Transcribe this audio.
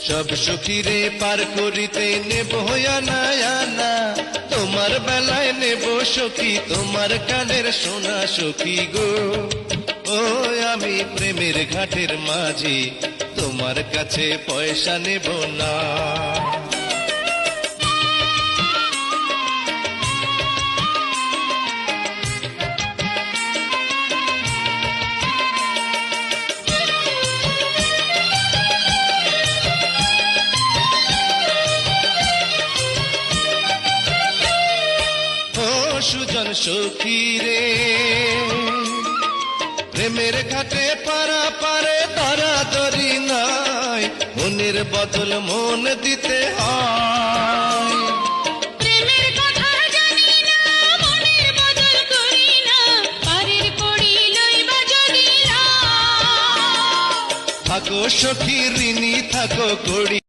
সব সখীরে পার করিতে নেব আনা আনা, তোমার বেলায় নেব সখী তোমার কানের সোনা সখী গো। ও আমি প্রেমের ঘাটের মাঝি, তোমার কাছে পয়সা নেব না। সুজন সখী রে, প্রেমের ঘাটে পারা পারে ধরাধরি নাই, মনের বদল মন দিতে হয়। প্রেমের কথা জানি না, মনের বদল করি না, পারের কড়ি লইবা যদি না। থাকো সখী ঋণী থাকো কড়ি।